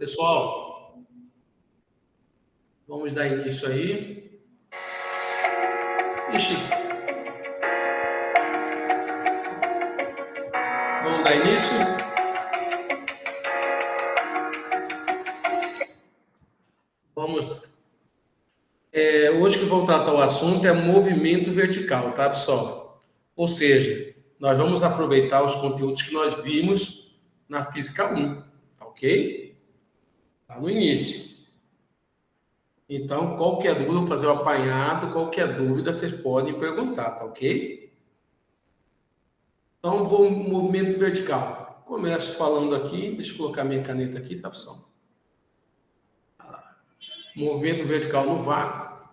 Pessoal, vamos dar início aí. Ixi. Vamos dar início? Vamos lá. Hoje que vamos tratar o assunto é movimento vertical, tá, pessoal? Ou seja, nós vamos aproveitar os conteúdos que nós vimos na Física 1, tá ok? Tá no início. Então, qualquer dúvida, eu vou fazer o apanhado, qualquer dúvida vocês podem perguntar, tá ok? Então, vou movimento vertical. Começo falando aqui, deixa eu colocar minha caneta aqui, tá, pessoal? Movimento vertical no vácuo.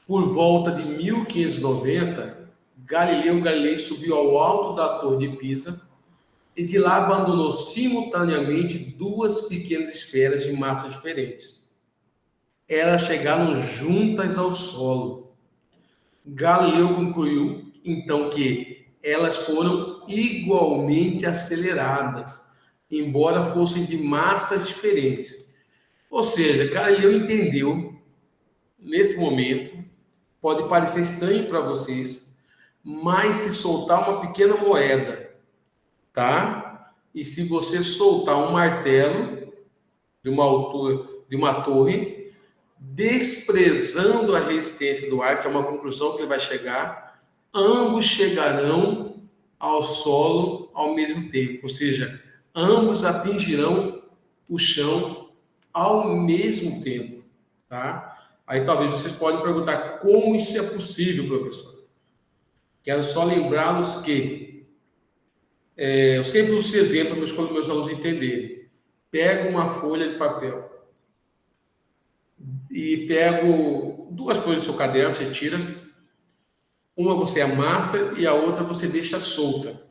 Por volta de 1590, Galileu Galilei subiu ao alto da Torre de Pisa e de lá abandonou simultaneamente duas pequenas esferas de massa diferentes. Elas chegaram juntas ao solo. Galileu concluiu, então, que elas foram igualmente aceleradas, embora fossem de massas diferentes. Ou seja, Galileu entendeu, nesse momento, pode parecer estranho para vocês, mas se soltar uma pequena moeda, tá? E se você soltar um martelo de uma altura, de uma torre, desprezando a resistência do ar, que é uma conclusão que ele vai chegar, ambos chegarão ao solo ao mesmo tempo, ou seja, ambos atingirão o chão ao mesmo tempo, tá? Aí talvez vocês podem perguntar como isso é possível, professor. Quero só lembrá-los que eu sempre uso esse exemplo para meus alunos entenderem. Pego uma folha de papel e pego duas folhas do seu caderno, você tira. Uma você amassa e a outra você deixa solta.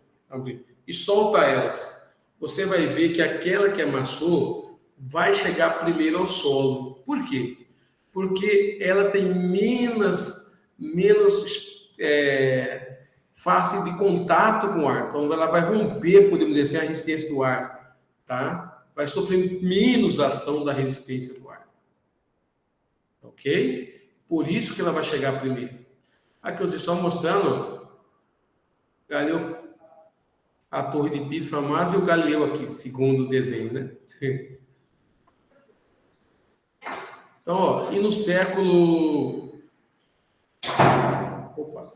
E solta elas. Você vai ver que aquela que amassou vai chegar primeiro ao solo. Por quê? Porque ela tem menos face de contato com o ar. Então, ela vai romper, podemos dizer assim, a resistência do ar. Tá? Vai sofrer menos ação da resistência do ar. Ok? Por isso que ela vai chegar primeiro. Aqui eu estou só mostrando Galileu, a Torre de Pisa famosa e o Galileu aqui, segundo o desenho, né? Então, ó, e no século... Opa!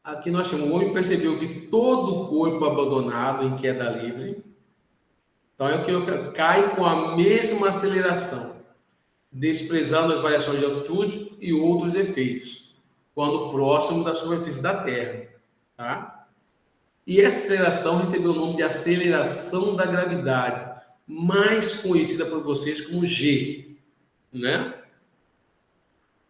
Aqui nós temos, o homem percebeu que todo corpo abandonado em queda livre, então é o que cai com a mesma aceleração, desprezando as variações de altitude e outros efeitos, quando próximo da superfície da Terra, tá? E essa aceleração recebeu o nome de aceleração da gravidade, mais conhecida por vocês como G, né?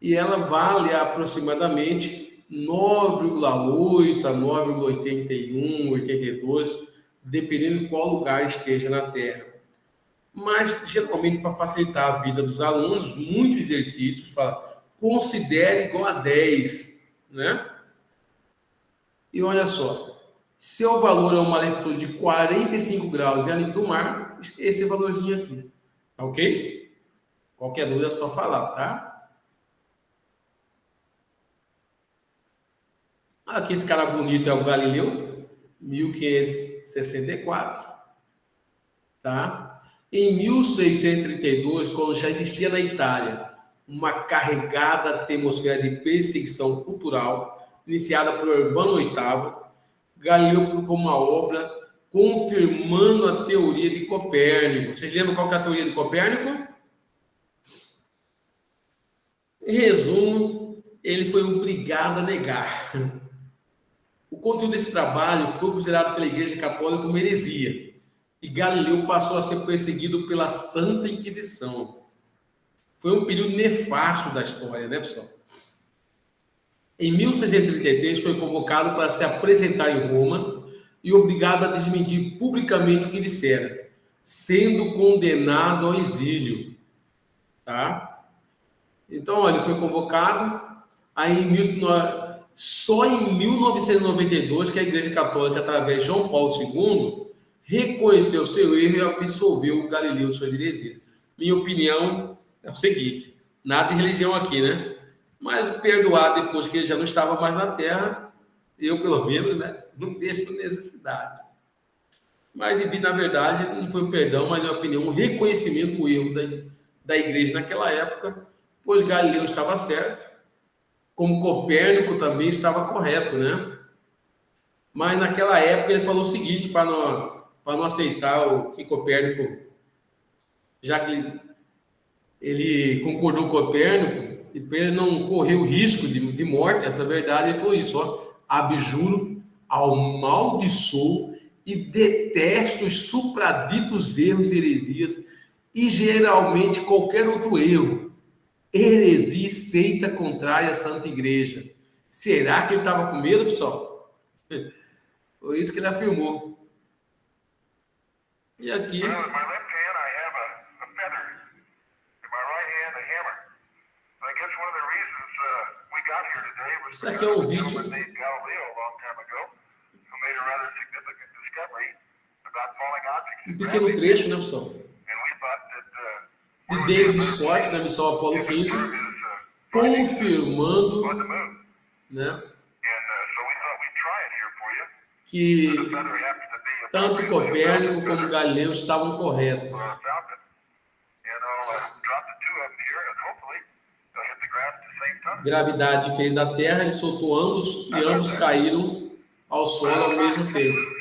E ela vale aproximadamente 9,8 a 9,81, 82, dependendo de qual lugar esteja na Terra. Mas, geralmente, para facilitar a vida dos alunos, muitos exercícios falam, considere igual a 10, né? E olha só, seu valor é uma latitude de 45 graus e a nível do mar, esse valorzinho aqui, ok? Qualquer dúvida é só falar, tá? Aqui esse cara bonito é o Galileu, 1564, tá? Em 1632, quando já existia na Itália uma carregada atmosfera de perseguição cultural, iniciada por Urbano VIII, Galileu publicou uma obra confirmando a teoria de Copérnico. Vocês lembram qual que é a teoria de Copérnico? Em resumo, ele foi obrigado a negar. O conteúdo desse trabalho foi considerado pela Igreja Católica como heresia, e Galileu passou a ser perseguido pela Santa Inquisição. Foi um período nefasto da história, né, pessoal? Em 1633, foi convocado para se apresentar em Roma e obrigado a desmentir publicamente o que dissera, sendo condenado ao exílio. Tá? Então, ele foi convocado, aí só em 1992 que a Igreja Católica, através de João Paulo II, reconheceu o seu erro e absolveu o Galileu de sua heresia. Minha opinião é o seguinte, nada de religião aqui, né? Mas perdoar depois que ele já não estava mais na Terra, eu, pelo menos, né, não vejo necessidade. Mas, na verdade, não foi um perdão, mas, na minha opinião, um reconhecimento do erro da igreja naquela época, pois Galileu estava certo, como Copérnico também estava correto, né? Mas naquela época ele falou o seguinte, para não aceitar o que Copérnico, já que ele concordou com Copérnico, e para ele não correr o risco de morte, essa verdade, ele falou isso, ó, abjuro, amaldiçoo e detesto os supraditos erros e heresias e geralmente qualquer outro erro, heresia e seita contrária à Santa Igreja. Será que ele estava com medo, pessoal? Foi isso que ele afirmou. E aqui... Isso aqui é um vídeo... Um pequeno trecho, né, pessoal? De David Scott, na missão Apolo 15, confirmando, né, que tanto Copérnico como Galileu estavam corretos. Gravidade diferente da Terra, ele soltou ambos e ambos caíram ao solo ao mesmo tempo.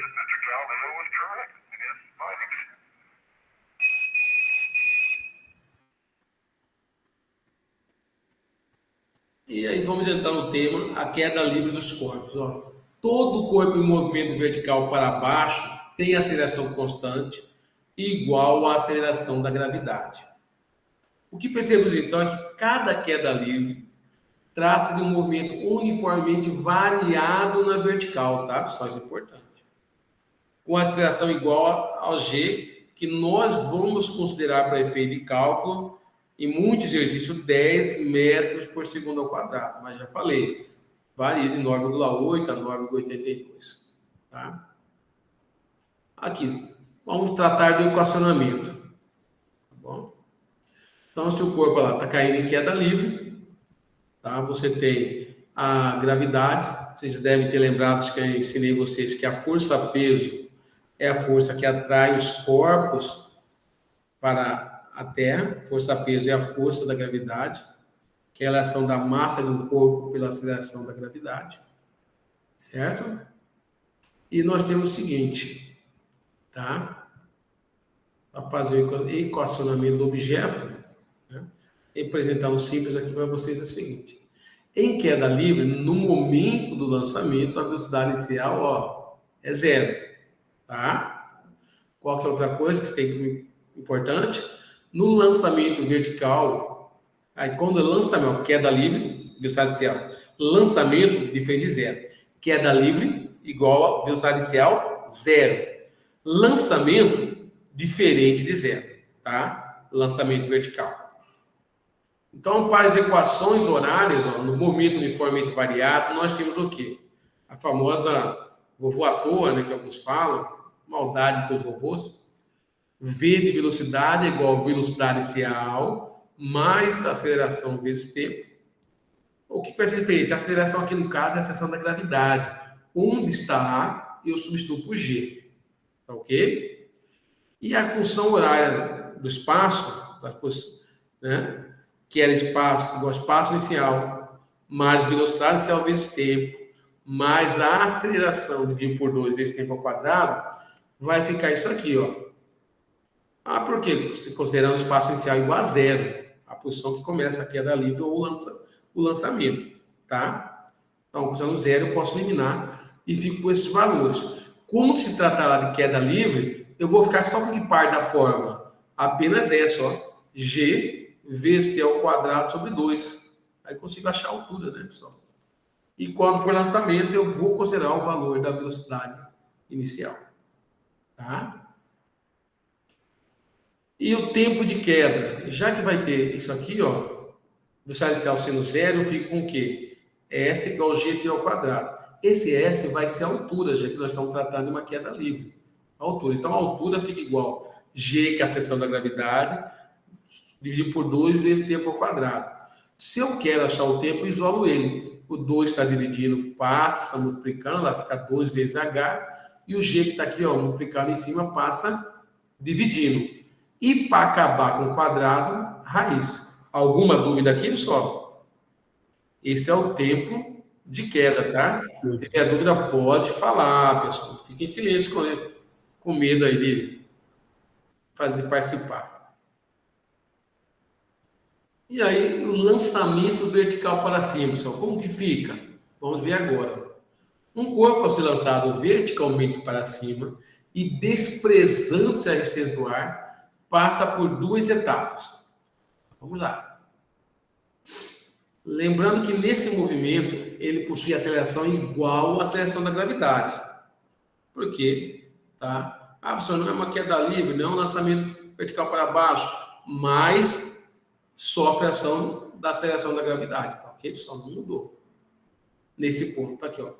E aí vamos entrar no tema, a queda livre dos corpos. Ó. Todo corpo em movimento vertical para baixo tem aceleração constante, igual à aceleração da gravidade. O que percebemos então é que cada queda livre trata-se de um movimento uniformemente variado na vertical, tá, pessoal? Isso é importante. Com aceleração igual ao g, que nós vamos considerar para efeito de cálculo, em muitos exercícios, 10 metros por segundo ao quadrado. Mas já falei, varia de 9,8 a 9,82. Tá? Aqui, vamos tratar do equacionamento. Tá bom? Então, se o corpo está caindo em queda livre, tá? Você tem a gravidade. Vocês devem ter lembrado que eu ensinei vocês que a força-peso é a força que atrai os corpos para a Terra, força-peso é a força da gravidade, que é a relação da massa de um corpo pela aceleração da gravidade, certo? E nós temos o seguinte, tá? Para fazer o equacionamento do objeto, né? Representar um simples aqui para vocês é o seguinte. Em queda livre, no momento do lançamento, a velocidade inicial, ó, é zero, tá? Qual que é outra coisa que você tem que importante? No lançamento vertical, aí quando é lançamento, queda livre, velocidade inicial, lançamento diferente de zero. Queda livre igual a velocidade inicial zero. Lançamento diferente de zero, tá? Lançamento vertical. Então, para as equações horárias, ó, no momento uniformemente variado, nós temos o quê? A famosa vovô à toa, né, que alguns falam, maldade com os vovôs. V de velocidade é igual a velocidade inicial mais aceleração vezes tempo. O que vai ser feito? A aceleração aqui no caso é a aceleração da gravidade. Onde está A, eu substituo por G. Tá ok? E a função horária do espaço, né, que era espaço igual a espaço inicial, mais velocidade inicial vezes tempo, mais a aceleração dividido por 2 vezes tempo ao quadrado, vai ficar isso aqui, ó. Ah, por quê? Considerando o espaço inicial igual a zero, a posição que começa a queda livre ou o lançamento, tá? Então, considerando zero, eu posso eliminar e fico com esses valores. Como se tratar lá de queda livre, eu vou ficar só com que parte da fórmula? Apenas essa, ó. G vezes T ao quadrado sobre 2. Aí consigo achar a altura, né, pessoal? E quando for lançamento, eu vou considerar o valor da velocidade inicial, tá? E o tempo de queda, já que vai ter isso aqui, ó, velocidade inicial sendo zero, eu fico com o quê? S igual a GT ao quadrado. Esse S vai ser a altura, já que nós estamos tratando de uma queda livre. a altura. Então, a altura fica igual G, que é a seção da gravidade, dividido por 2 vezes tempo ao quadrado. Se eu quero achar o tempo, isolo ele. O 2 está dividindo, passa multiplicando, lá fica 2 vezes H, e o G que está aqui, ó, multiplicando em cima, passa dividindo. E para acabar com o quadrado, raiz. Alguma dúvida aqui, pessoal? Esse é o tempo de queda, tá? Se tiver dúvida, pode falar, pessoal. Fique em silêncio com medo aí de participar. E aí, o lançamento vertical para cima, pessoal, como que fica? Vamos ver agora. Um corpo ao ser lançado verticalmente para cima e desprezando-se a resistência do ar, passa por 2 etapas. Vamos lá. Lembrando que nesse movimento, ele possui aceleração igual à aceleração da gravidade. Por quê? Tá? Ah, pessoal, não é uma queda livre, não é um lançamento vertical para baixo, mas sofre a ação da aceleração da gravidade, tá ok? Pessoal, não mudou. Nesse ponto, tá aqui, ó.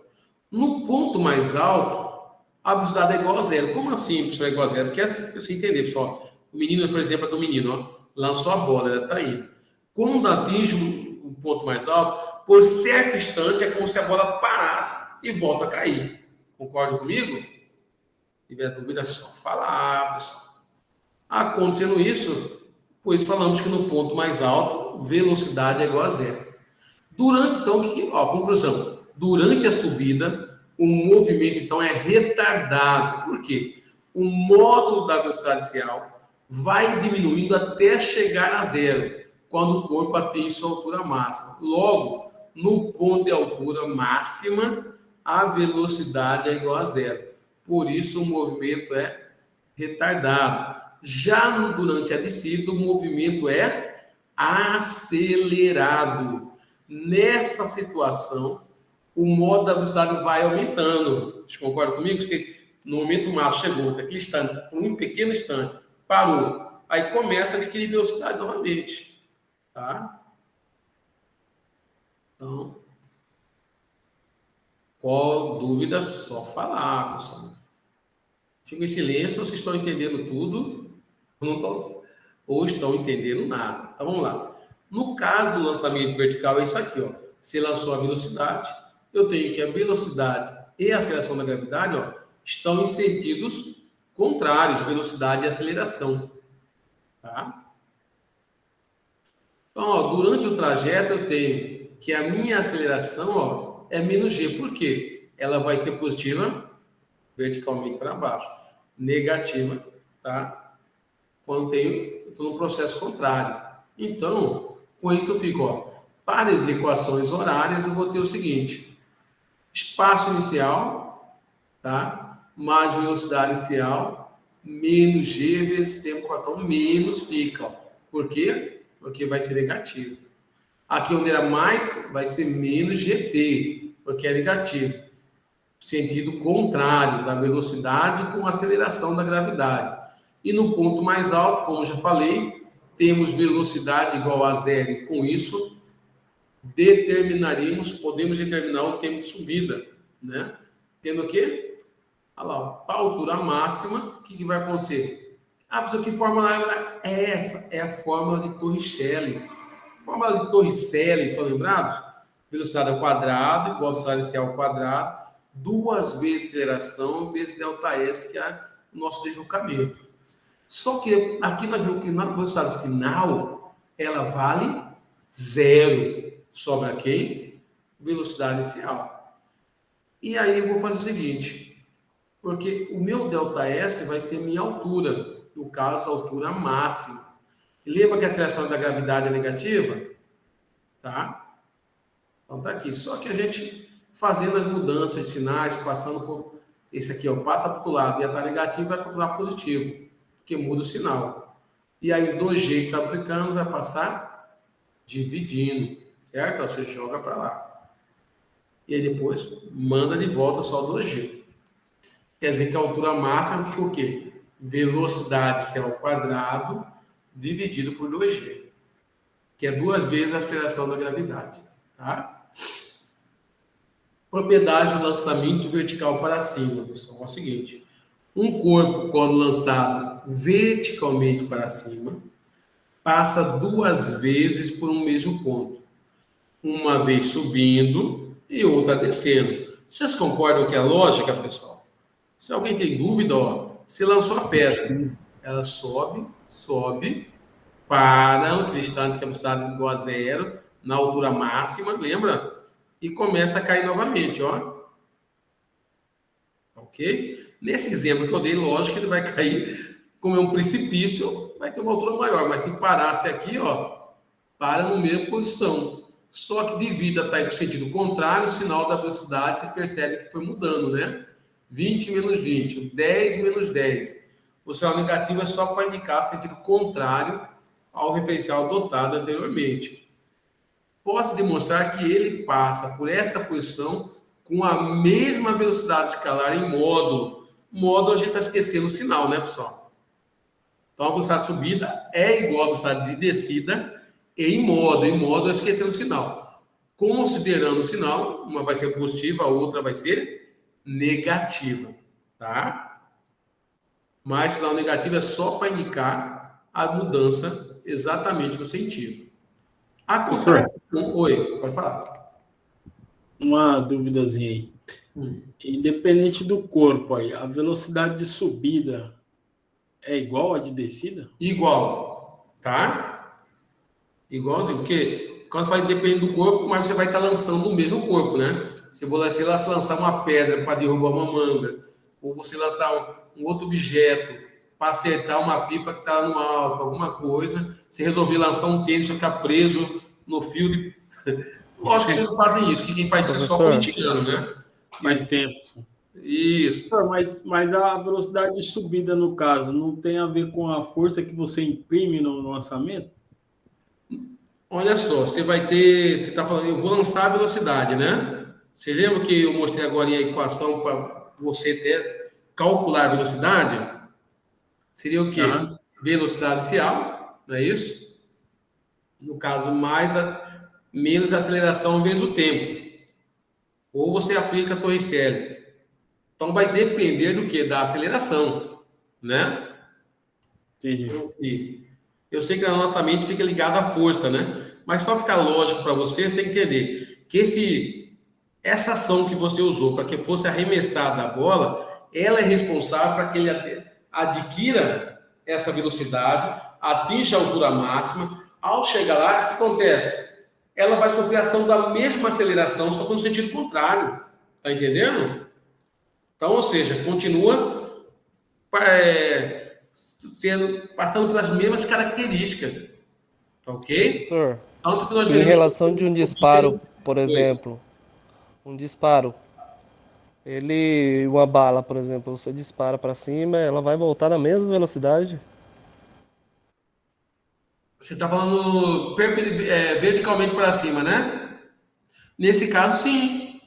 No ponto mais alto, a velocidade é igual a zero. Como assim, pessoal, é igual a zero? Porque é assim para você entender, pessoal. O menino, por exemplo, aqui o menino, ó, lançou a bola, ela tá indo. Quando atinge um ponto mais alto, por certo instante, é como se a bola parasse e volta a cair. Concorda comigo? Se tiver dúvida, é só falar, pessoal. Acontecendo isso, pois falamos que no ponto mais alto, velocidade é igual a zero. Durante, então, conclusão. Durante a subida, o movimento, então, é retardado. Por quê? O módulo da velocidade inicial vai diminuindo até chegar a zero, quando o corpo atinge sua altura máxima. Logo, no ponto de altura máxima, a velocidade é igual a zero. Por isso, o movimento é retardado. Já durante a descida, o movimento é acelerado. Nessa situação, o modo da velocidade vai aumentando. Vocês concordam comigo? Se no momento máximo chegou daquele instante, por um pequeno instante, parou, aí começa a adquirir velocidade novamente. Tá? Então, qual dúvida? Só falar, pessoal. Fica em silêncio, vocês estão entendendo tudo, não estão, ou estão entendendo nada. Então, vamos lá. No caso do lançamento vertical, é isso aqui, ó. Você lançou a velocidade, eu tenho que a velocidade e a aceleração da gravidade, ó, estão em sentidos contrários, velocidade e aceleração. Tá? Então, ó, durante o trajeto, eu tenho que a minha aceleração, ó, é menos g. Por quê? Ela vai ser positiva verticalmente para baixo, negativa, tá? Quando estou no processo contrário. Então, com isso eu fico, ó, para as equações horárias, eu vou ter o seguinte: espaço inicial, tá? Mais velocidade inicial, menos g vezes tempo, então menos fica, ó. Por quê? Porque vai ser negativo. Aqui onde era mais, vai ser menos gt, porque é negativo. Sentido contrário da velocidade com aceleração da gravidade. E no ponto mais alto, como já falei, temos velocidade igual a zero. E com isso, podemos determinar o tempo de subida, né? Tendo o quê? Olha lá, para a altura máxima, o que vai acontecer? Ah, pessoal, que fórmula é essa? É a fórmula de Torricelli. Fórmula de Torricelli, estão lembrados? Velocidade ao quadrado, igual a velocidade inicial ao quadrado, 2 vezes aceleração vezes ΔS, que é o nosso deslocamento. Só que aqui nós vemos que na velocidade final, ela vale zero. Sobra quem? Velocidade inicial. E aí eu vou fazer o seguinte, porque o meu ΔS vai ser minha altura, no caso, a altura máxima. Lembra que a aceleração da gravidade é negativa? Tá? Então tá aqui. Só que a gente fazendo as mudanças de sinais, passando por esse aqui, ó, passa para o outro lado, ia estar negativo, vai continuar positivo, porque muda o sinal. E aí o 2G que está aplicando vai passar dividindo, certo? Você joga para lá. E aí depois manda de volta só o 2G. Quer dizer que a altura máxima fica o quê? Velocidade C ao quadrado dividido por 2G, que é 2 vezes a aceleração da gravidade. Tá? Propriedade do lançamento vertical para cima, pessoal. É o seguinte: Um corpo, quando lançado verticalmente para cima, passa 2 vezes por um mesmo ponto. Uma vez subindo e outra descendo. Vocês concordam que é lógica, pessoal? Se alguém tem dúvida, ó, se lançou a pedra, ela sobe, para um instante que é a velocidade igual a zero, na altura máxima, lembra? E começa a cair novamente, ó. Ok? Nesse exemplo que eu dei, lógico que ele vai cair, como é um precipício, vai ter uma altura maior, mas se parasse aqui, ó, para na mesma posição. Só que devido a estar em sentido contrário, o sinal da velocidade você percebe que foi mudando, né? 20 menos 20, 10 menos 10. O sinal negativo é só para indicar sentido contrário ao referencial adotado anteriormente. Posso demonstrar que ele passa por essa posição com a mesma velocidade escalar em módulo. Módulo a gente está esquecendo o sinal, né, pessoal? Então a velocidade de subida é igual à velocidade de descida em módulo. Em módulo, esquecendo o sinal. Considerando o sinal, uma vai ser positiva, a outra vai ser negativa, tá? Mas sinal negativo é só para indicar a mudança exatamente no sentido. A Professor, oi, pode falar. uma duvidazinha aí. Independente do corpo aí, a velocidade de subida é igual à de descida? Igual, tá? Igualzinho, porque quando você fala depende do corpo, mas você vai estar lançando o mesmo corpo, né? Se você lançar uma pedra para derrubar uma manga, ou você lançar um outro objeto para acertar uma pipa que está no alto, alguma coisa, você resolver lançar um tênis para ficar preso no fio de... Lógico que vocês não fazem isso, que quem faz isso é só corintiano, né? Faz tempo. Isso. Mas a velocidade de subida, no caso, não tem a ver com a força que você imprime no lançamento? Olha só, você vai ter, você está falando, eu vou lançar a velocidade, né? Você lembra que eu mostrei agora a equação para você ter, calcular a velocidade? Seria o quê? Uhum. Velocidade inicial, não é isso? No caso, menos aceleração vezes o tempo. Ou você aplica a Torricelli. Então, vai depender do quê? Da aceleração, né? Entendi. Eu sei que na nossa mente fica ligado à força, né? Mas só ficar lógico para você, você tem que entender que essa ação que você usou para que fosse arremessada a bola, ela é responsável para que ele adquira essa velocidade, atinja a altura máxima. Ao chegar lá, o que acontece? Ela vai sofrer a ação da mesma aceleração, só que no sentido contrário. Tá entendendo? Então, ou seja, continua passando pelas mesmas características. Tá ok? Professor, Tanto que nós em veremos relação de um disparo, por exemplo, um disparo, uma bala, por exemplo, você dispara para cima, ela vai voltar na mesma velocidade? Você está falando verticalmente para cima, né? Nesse caso, sim.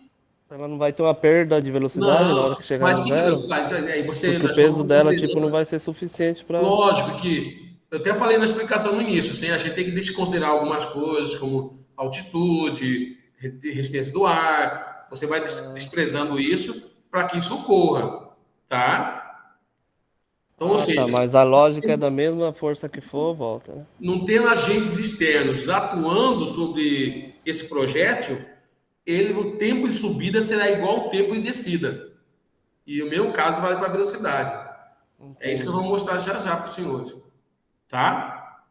Ela não vai ter uma perda de velocidade na Não, hora que chegar mas no zero? aí você, Porque o nós peso vamos dela, tipo, não considerar. vai ser suficiente para... Lógico que eu até falei na explicação no início, assim, a gente tem que desconsiderar algumas coisas, como altitude, resistência do ar. Você vai desprezando isso para que isso ocorra, tá? Então, ou Ah, tá, seja, mas a lógica é da mesma força que for, volta, né? não tendo agentes externos atuando sobre esse projétil, o tempo de subida será igual ao tempo de descida. E o mesmo caso vale para a velocidade. É isso que eu vou Entendi. mostrar já já para os senhores. Tá?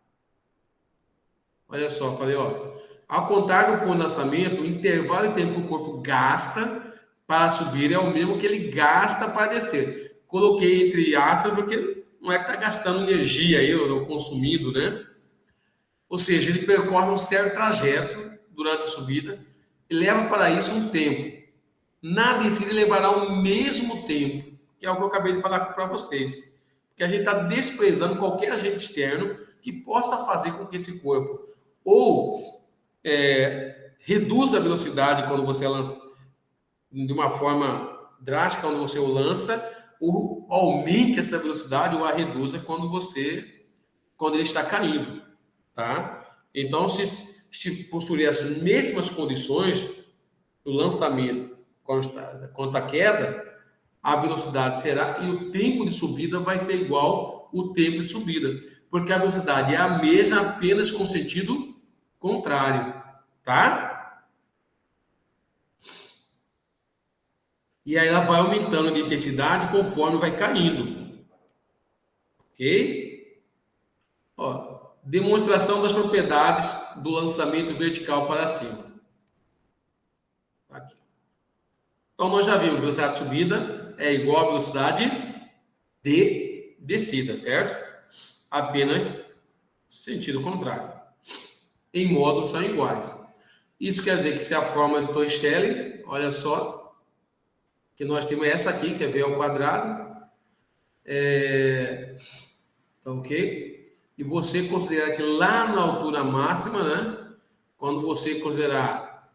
Olha só, falei, ó. Ao contar do ponto de lançamento, o intervalo de tempo que o corpo gasta para subir é o mesmo que ele gasta para descer. Coloquei entre aspas porque não é que está gastando energia aí, ou consumindo, né? Ou seja, ele percorre um certo trajeto durante a subida e leva para isso um tempo. Na descida levará o mesmo tempo, que é o que eu acabei de falar para vocês. Que a gente está desprezando qualquer agente externo que possa fazer com que esse corpo ou reduza a velocidade quando você lança de uma forma drástica quando você o lança, ou aumente essa velocidade ou a reduza quando ele está caindo, tá? Então, se possuir as mesmas condições do lançamento quanto à queda, a velocidade será, e o tempo de subida vai ser igual o tempo de subida, porque a velocidade é a mesma, apenas com sentido contrário, tá? E aí ela vai aumentando de intensidade conforme vai caindo, ok? Ó, demonstração das propriedades do lançamento vertical para cima. Aqui. Então, nós já vimos que velocidade de subida é igual a velocidade de descida, certo? Apenas sentido contrário. Em módulos são iguais. Isso quer dizer que se a fórmula de Torricelli, olha só, que nós temos essa aqui, que é V ao quadrado. Tá ok? E você considera que lá na altura máxima, né? Quando você considerar,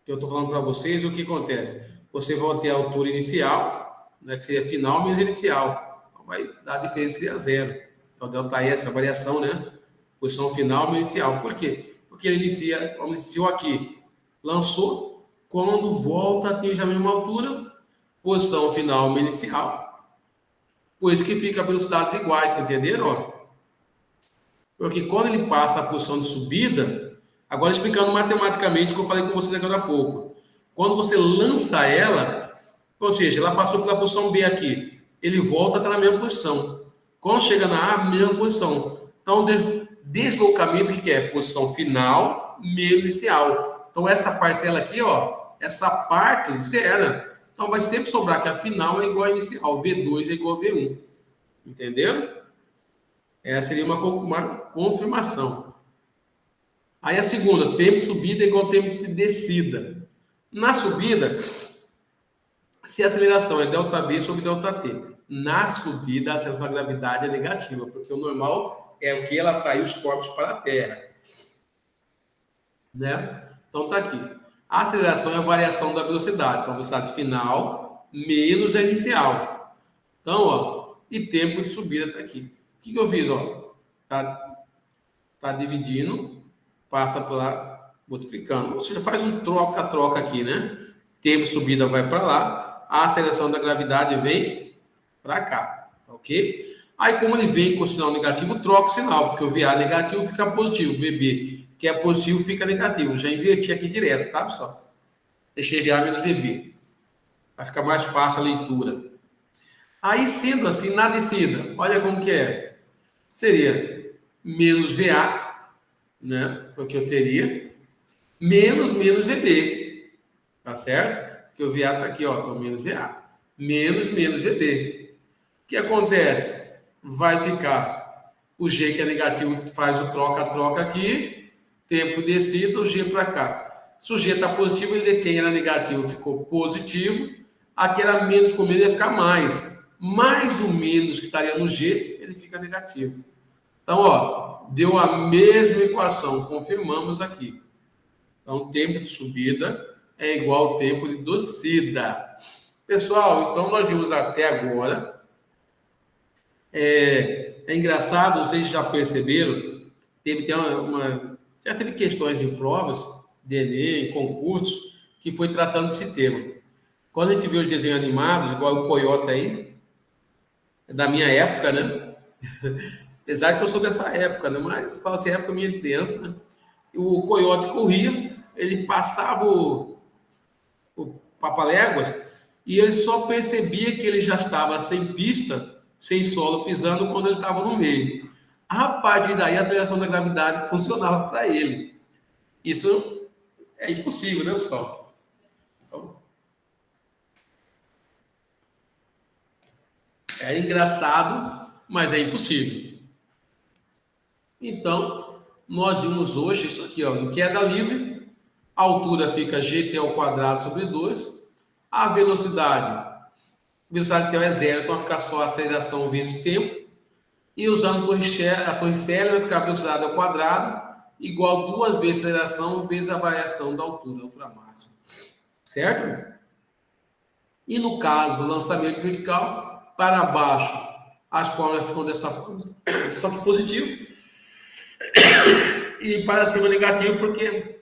que eu estou falando para vocês, o que acontece? Você vai ter a altura inicial, né, que seria final menos inicial. Então, vai dar a diferença, seria zero. Então, delta E, essa variação, né? Posição final menos inicial. Por quê? Porque ele iniciou aqui, lançou, quando volta, atinge a mesma altura, posição final menos inicial. Por isso que fica velocidades iguais, entenderam? Porque quando ele passa a posição de subida, agora explicando matematicamente o que eu falei com vocês agora há pouco. Quando você lança ela, ou seja, ela passou pela posição B aqui, ele volta a estar na mesma posição. Quando chega na A, mesma posição. Então, deslocamento, o que é? Posição final menos inicial. Então, essa parcela aqui, ó, essa parte zero. Então, vai sempre sobrar que a final é igual a inicial, V2 é igual a V1. Entenderam? Essa seria uma confirmação. Aí a segunda, tempo de subida é igual a tempo de descida. Na subida, se a aceleração é ΔV sobre ΔT, na subida a aceleração da gravidade é negativa, porque o normal é o que ela atrai os corpos para a Terra. Né? Então tá aqui. A aceleração é a variação da velocidade. Então, a velocidade final menos a inicial. Então, ó, e tempo de subida está aqui. O que eu fiz? Ó, tá dividindo, passa por lá, multiplicando. Ou seja, faz um troca-troca aqui, né? Tempo de subida vai para lá, a aceleração da gravidade vem para cá, ok? Aí, como ele vem com o sinal negativo, troca o sinal, porque o VA negativo fica positivo, o VB, que é positivo, fica negativo. Já inverti aqui direto, tá, pessoal? Deixei VA menos VB. Vai ficar mais fácil a leitura. Aí, sendo assim, na descida, olha como que é. Seria menos VA, né? Porque eu teria menos VB. Tá certo? Porque o VA está aqui, ó, então menos VA. Menos VB. O que acontece? Vai ficar o G, que é negativo, faz o troca-troca aqui. Tempo de descida, o G para cá. Se o G está positivo, ele quem era negativo ficou positivo. Aqui era menos com menos, ia ficar mais. Mais o menos que estaria no G, ele fica negativo. Então, ó, deu a mesma equação, confirmamos aqui. Então, tempo de subida é igual ao tempo de descida. Pessoal, então nós vimos até agora. É engraçado, vocês já perceberam, já teve questões em provas, de Enem, concursos, que foi tratando desse tema. Quando a gente vê os desenhos animados, igual o Coyote aí, é da minha época, né? Apesar que eu sou dessa época, né? Mas fala assim, época minha de criança, né? O Coyote corria, ele passava o Papaléguas e ele só percebia que ele já estava sem pista, sem solo, pisando quando ele estava no meio. A partir daí, a aceleração da gravidade funcionava para ele. Isso é impossível, né, pessoal? Então, é engraçado, mas é impossível. Então, nós vimos hoje isso aqui, ó, em queda livre, a altura fica gt ao quadrado sobre 2, a velocidade inicial é zero, então vai ficar só a aceleração vezes tempo, e usando a Torricelli vai ficar a velocidade ao quadrado igual a 2 vezes a aceleração vezes a variação da altura máxima. Certo? E no caso, lançamento vertical, para baixo, as fórmulas ficam dessa forma, só que positivo. E para cima negativo, porque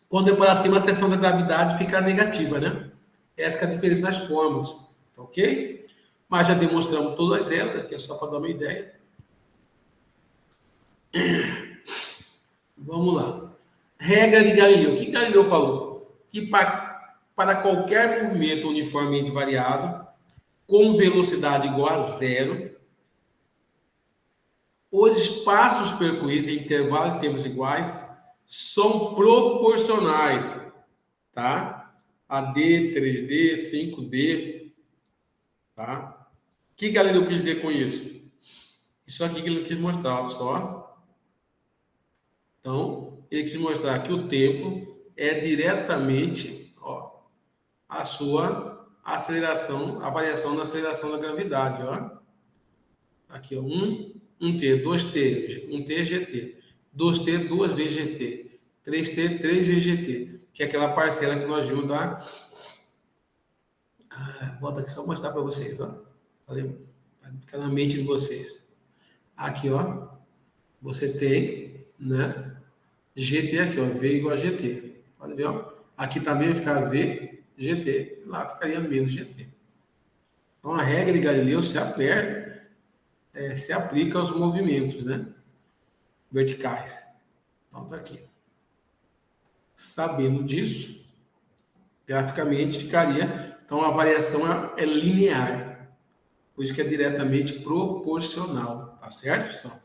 quando é para cima a seção da gravidade fica negativa, né? Essa é a diferença das fórmulas. tá ok? Mas já demonstramos todas elas, que é só para dar uma ideia. Vamos lá. Regra de Galileu. O que Galileu falou? Que para qualquer movimento uniformemente variado, com velocidade igual a zero, os espaços percorridos em intervalos de tempos iguais são proporcionais, tá? A D, 3D, 5D, tá? O que Galileu quis dizer com isso? Isso aqui que ele quis mostrar, pessoal. Então, ele quis mostrar que o tempo é diretamente, ó, a sua aceleração, a variação da aceleração da gravidade, ó. Aqui, ó, 1T, 2T, 1T GT, 2T, 2 vezes GT, 3T, 3 vezes GT, que é aquela parcela que nós vimos da... volta aqui só mostrar para vocês, ó. Para ficar na mente de vocês. Aqui, ó, você tem, né, GT aqui, ó, V igual a GT. Pode ver, ó. Aqui também vai ficar V, GT. Lá ficaria menos GT. Então, a regra de Galileu se aplica aos movimentos, né, verticais. Então, tá aqui. Sabendo disso, graficamente ficaria... Então, a variação é linear. Por isso que é diretamente proporcional. Tá certo, pessoal?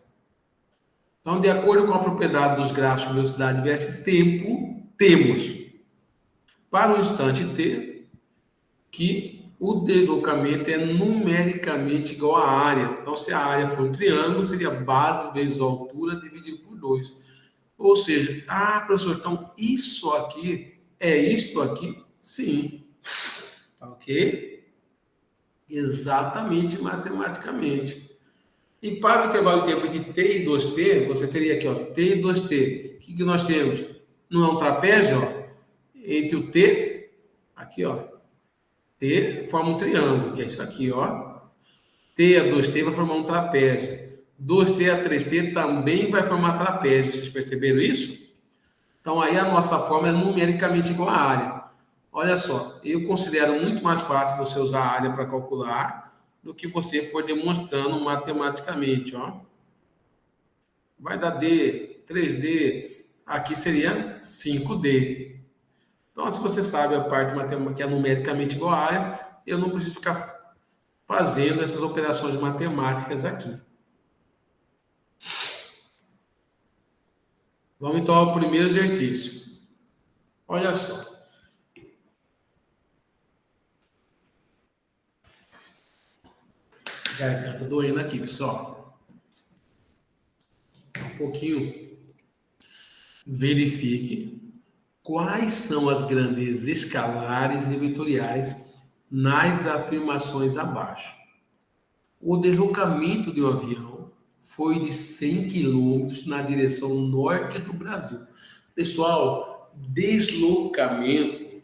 Então, de acordo com a propriedade dos gráficos de velocidade versus tempo, temos, para o instante t, que o deslocamento é numericamente igual à área. Então, se a área for um triângulo, seria base vezes a altura dividido por 2. Ou seja, professor, então isso aqui é isto aqui? Sim. Ok? Exatamente matematicamente. E para o intervalo de tempo de t e 2t, você teria aqui, ó, t e 2t. O que nós temos? Não é um trapézio, ó? Entre o t, aqui, ó, t forma um triângulo, que é isso aqui, ó. T a 2t vai formar um trapézio. 2t a 3t também vai formar trapézio. Vocês perceberam isso? Então, aí a nossa forma é numericamente igual à área. Olha só, eu considero muito mais fácil você usar a área para calcular do que você for demonstrando matematicamente, ó. Vai dar D, 3D, aqui seria 5D. Então, se você sabe a parte matemática que é numericamente igual à área, eu não preciso ficar fazendo essas operações matemáticas aqui. Vamos então ao primeiro exercício. Olha só. Garganta doendo aqui, pessoal. Um pouquinho. Verifique quais são as grandezas escalares e vetoriais nas afirmações abaixo. O deslocamento de um avião foi de 100 km na direção norte do Brasil. Pessoal, deslocamento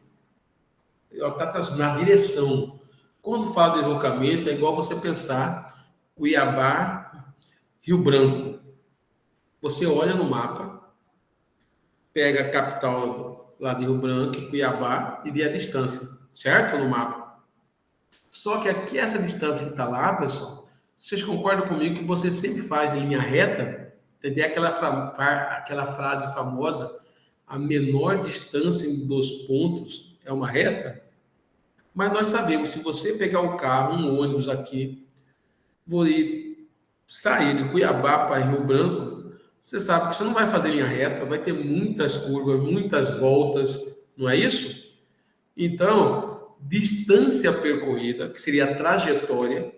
está na direção. Quando fala de deslocamento, é igual você pensar Cuiabá, Rio Branco. Você olha no mapa, pega a capital lá de Rio Branco, Cuiabá, e vê a distância, certo? No mapa. Só que aqui, essa distância que está lá, pessoal, vocês concordam comigo que você sempre faz em linha reta? Entendeu? Aquela frase famosa, a menor distância dos pontos é uma reta? Mas nós sabemos, se você pegar o carro, um ônibus aqui, vou sair de Cuiabá para Rio Branco, você sabe que você não vai fazer linha reta, vai ter muitas curvas, muitas voltas, não é isso? Então, distância percorrida, que seria a trajetória,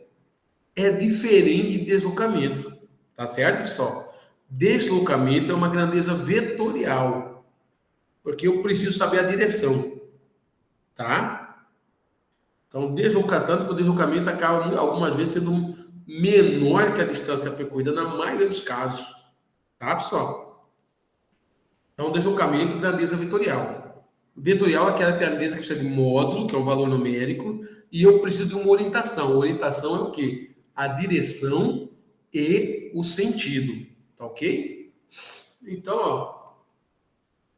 é diferente de deslocamento. Tá certo, pessoal? Deslocamento é uma grandeza vetorial, porque eu preciso saber a direção, tá? Então, tanto que o deslocamento acaba algumas vezes sendo menor que a distância percorrida, na maioria dos casos. Tá, pessoal? Então, deslocamento, grandeza vetorial. Vetorial é aquela grandeza que precisa de módulo, que é um valor numérico, e eu preciso de uma orientação. A orientação é o quê? A direção e o sentido. Tá ok? Então, ó,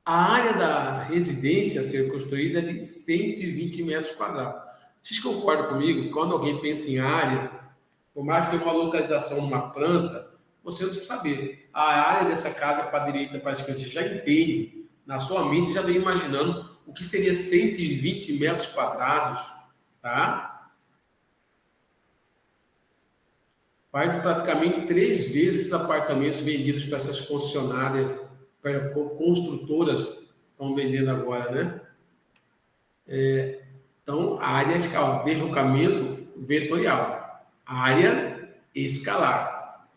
a área da residência a ser construída é de 120 metros quadrados. Vocês concordam comigo? Quando alguém pensa em área, por mais que tenha uma localização numa planta, você não precisa saber. A área dessa casa para a direita, para a esquerda, você já entende. Na sua mente, já vem imaginando o que seria 120 metros quadrados, tá? Vai praticamente 3 vezes os apartamentos vendidos para essas concessionárias, para construtoras, estão vendendo agora, né? Então, a área escalar, deslocamento vetorial, área escalar.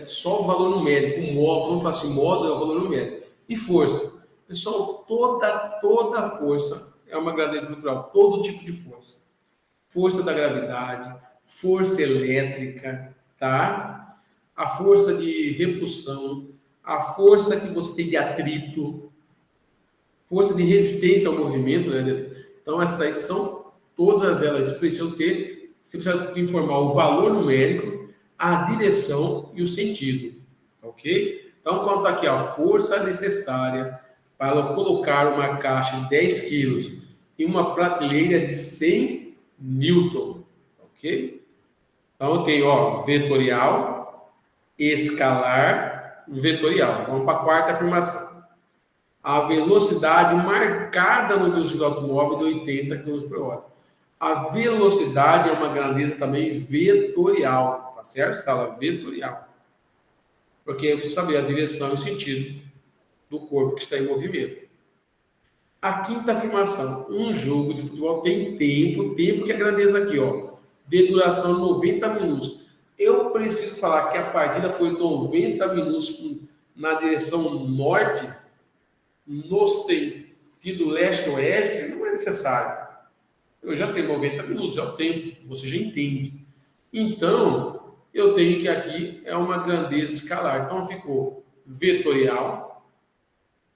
Só o valor numérico, módulo, vamos falar assim, módulo é o valor numérico. E força. Pessoal, toda força é uma grandeza natural, todo tipo de força. Força da gravidade, força elétrica, tá? A força de repulsão, a força que você tem de atrito, força de resistência ao movimento, né? Então, essas aí são todas elas precisam ter, você precisa informar o valor numérico, a direção e o sentido, ok? Então, quando está aqui a força necessária para colocar uma caixa de 10 quilos em uma prateleira de 100 newton, ok? Então, eu tenho, ó, vetorial, escalar, vetorial. Vamos para a quarta afirmação. A velocidade marcada no velocidade do automóvel de 80 km por hora. A velocidade é uma grandeza também vetorial, tá certo? Escala vetorial. Porque eu preciso saber a direção e o sentido do corpo que está em movimento. A quinta afirmação. Um jogo de futebol tem tempo que é a grandeza aqui, ó, de duração 90 minutos. Eu preciso falar que a partida foi 90 minutos na direção norte, no sentido leste-oeste, não é necessário. Eu já sei, 90 minutos é o tempo, você já entende. Então, eu tenho que aqui é uma grandeza escalar. Então, ficou vetorial,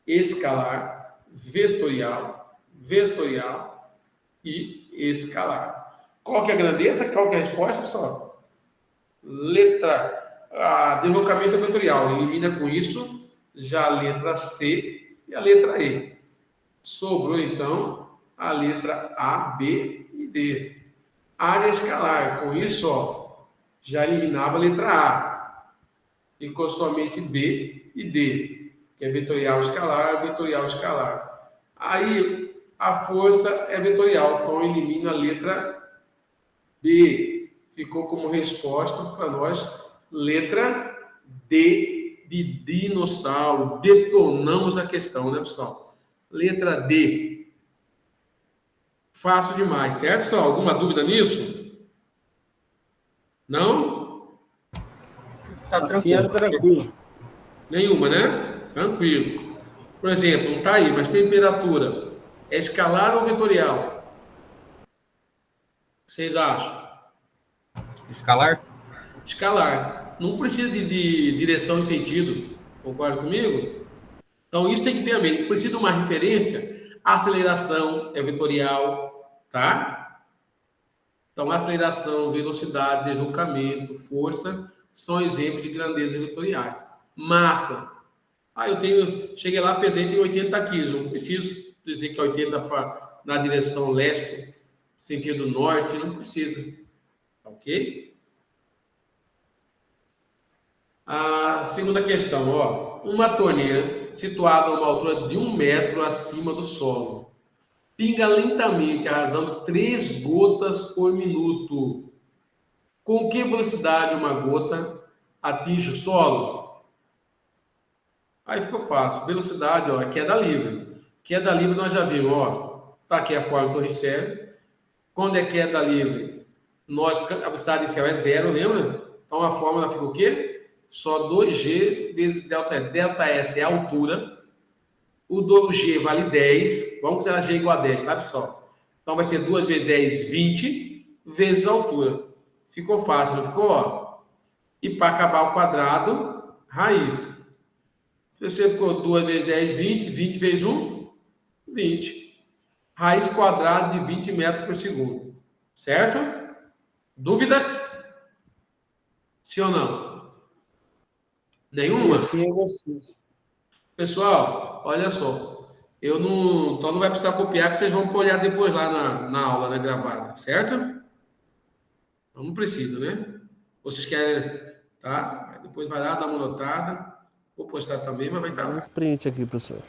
escalar, vetorial, vetorial e escalar. Qual que é a grandeza? Qual que é a resposta, pessoal? Letra A, deslocamento vetorial. Elimina com isso já a letra C e a letra E. Sobrou, então, a letra A, B e D. Área escalar. Com isso, ó, já eliminava a letra A. Ficou somente B e D, que é vetorial escalar, vetorial escalar. Aí, a força é vetorial, então elimina a letra B. Ficou como resposta para nós, letra D de dinossauro. Detonamos a questão, né, pessoal? Letra D. Fácil demais, certo, pessoal? Alguma dúvida nisso? Não? Tá tranquilo. Nenhuma, né? Tranquilo. Por exemplo, não tá aí, mas temperatura é escalar ou vetorial? Vocês acham? Escalar? Escalar. Não precisa de direção e sentido. Concorda comigo? Então, isso tem que ter a mente. Precisa de uma referência. Aceleração é vetorial, tá? Então, aceleração, velocidade, deslocamento, força são exemplos de grandezas vetoriais. Massa. Cheguei lá, pesei, tem 80 quilos. Não preciso dizer que é 80 na direção leste, sentido norte, não precisa. Ok? A segunda questão, ó. Uma torneira situada a uma altura de 1 metro acima do solo pinga lentamente, arrasando 3 gotas por minuto. Com que velocidade uma gota atinge o solo? Aí ficou fácil. Velocidade, ó, é queda livre. Queda livre nós já vimos, ó. Tá aqui a forma Torricelli. Quando é queda livre, a velocidade inicial é 0, lembra? Então a fórmula fica o quê? Só 2G vezes delta S. Delta S é a altura. O 2G vale 10. Vamos considerar G igual a 10, tá, pessoal? Então vai ser 2 vezes 10, 20, vezes a altura. Ficou fácil, não ficou? Ó. E para acabar o quadrado, raiz. Se você ficou 2 vezes 10, 20. 20 vezes 1, 20. Raiz quadrada de 20 metros por segundo. Certo? Dúvidas? Sim ou não? Nenhuma? Sim, eu gosto. Pessoal, olha só. Então não vai precisar copiar, que vocês vão olhar depois lá na aula, né, gravada, certo? Então não precisa, né? Vocês querem, tá? Aí depois vai lá, dá uma notada. Vou postar também, mas vai estar Dá um lá. sprint aqui, professor.